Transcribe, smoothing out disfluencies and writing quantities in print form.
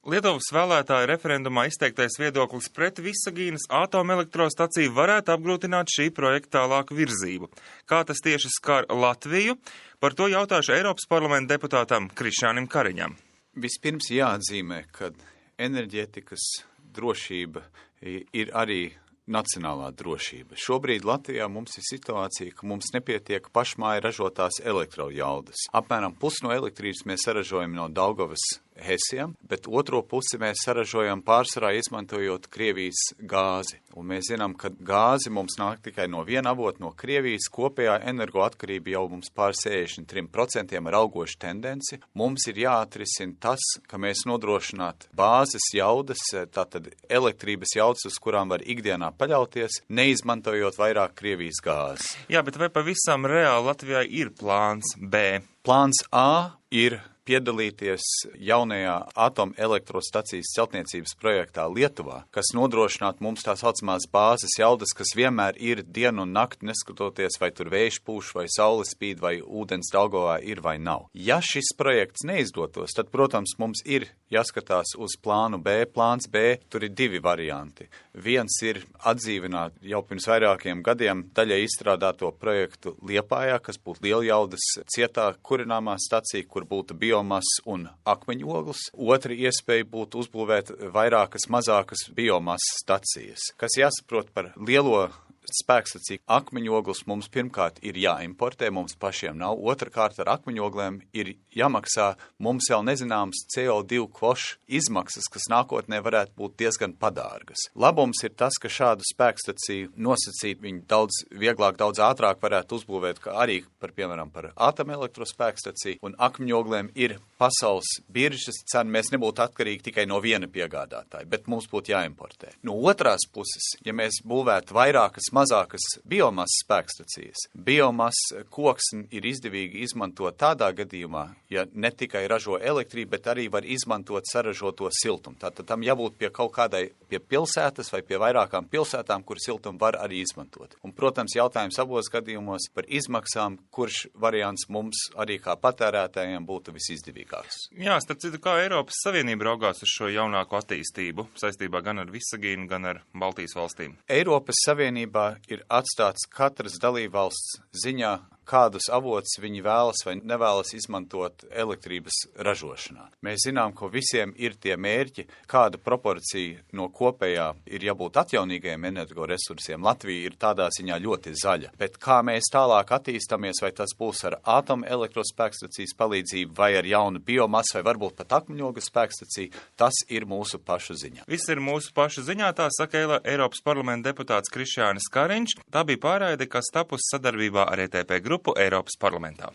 Lietuvas vēlētāju referendumā izteiktais viedoklis pret Visagīnas atomelektrostaciju varētu apgrūtināt šī projekta tālāku virzību. Kā tas tieši skar Latviju? Par to jautāšu Eiropas parlamenta deputātam Krišjānim Kariņam. Vispirms jāatzīmē, ka enerģētikas drošība ir arī nacionālā drošība. Šobrīd Latvijā mums ir situācija, ka mums nepietiek pašmāja ražotās elektrojaudas. Apmēram pusi no elektrības mēs saražojam no Daugavas Hesiem, bet otro pusi mēs saražojam pārsvarā izmantojot Krievijas gāzi. Un mēs zinām, ka gāzi mums nāk tikai no viena avota, no Krievijas. Kopējā energoatkarība jau mums pār 63% ar augošu tendenci. Mums ir jāatrisina tas, ka mēs nodrošinātu bāzes jaudas, tātad elektrības jaudas, uz kurām var ikdienā paļauties, neizmantojot vairāk Krievijas gāzi. Jā, bet vai pavisam reāli Latvijai ir plāns B? Plāns A ir piedalīties jaunajā atomelektrostacijas celtniecības projektā Lietuvā, kas nodrošinātu mums tā saucamās bāzes jaudas, kas vienmēr ir dienu un nakti, neskatoties, vai tur vējš pūš, vai saule spīd, vai ūdens Daugavā ir vai nav. Ja šis projekts neizdotos, tad, protams, mums ir jāskatās uz plānu B. Plāns B, tur ir divi varianti. Viens ir atdzīvināt jau pirms vairākiem gadiem daļai izstrādāto projektu Liepājā, kas būtu lieljaudas cietā kurināmā stacija, kur būtu biomasas un akmeņogles. Otra iespēja būtu uzbūvēt vairākas mazākas biomasas stacijas. Kas jāsaprot par lielo spēkstaciju akmeņogles mums pirmkārt ir jāimportē, mums pašiem nav. Otrakārt ar akmeņoglēm ir jāmaksā mums vēl nezināms CO2 kvošu izmaksas, kas nākotnē varētu būt diezgan padārgas. Labums ir tas, ka šādu spēkstaciju nosacīt viņi daudz vieglāk, daudz ātrāk varētu uzbūvēt, kā arī piemēram par atomelektrospēkstaciju, un akmeņoglēm ir pasaules biržas cena. Mēs nebūtu atkarīgi tikai no viena piegādātāja, bet mums būtu jāimportē. No otrās puses, ja mēs būvētu vairākas mazākas biomasas spēkstacijas. Biomasas koksni ir izdevīgi izmantot tādā gadījumā, ja ne tikai ražo elektrību, bet arī var izmantot saražoto siltumu. Tātad tam jābūt pie kaut kādai pie pilsētas vai pie vairākām pilsētām, kur siltumu var arī izmantot. Un, protams, jautājums abos gadījumos par izmaksām, kurš variants mums arī kā patērētājiem būtu visizdevīgāks. Jā, starp citu, kā Eiropas Savienība raugās uz šo jaunāko attīstību saistībā gan ar Visagīnu, gan ar Baltijas valstīm? Eiropas Savienībā ir atstāts katras dalībvalsts ziņā, kādus avotus viņi vēlas vai nevēlas izmantot elektrības ražošanā. Mēs zinām, ka visiem ir tie mērķi, kāda proporcija no kopējā ir jābūt atjaunīgajiem energoresursiem. Latvija ir tādā ziņā ļoti zaļa, bet kā mēs tālāk attīstamies, vai tas būs ar atomelektrospēkstacijas palīdzību, vai ar jaunu biomasu, vai varbūt pat akmeņogles spēkstaciju, tas ir mūsu pašu ziņā. Viss ir mūsu pašu ziņā, tā saka Eiropas parlamenta deputāts Krišjānis Kariņš. Tā bija pārraide, kas tapusi sadarbībā ar ETP grupu Eiropas parlamentā.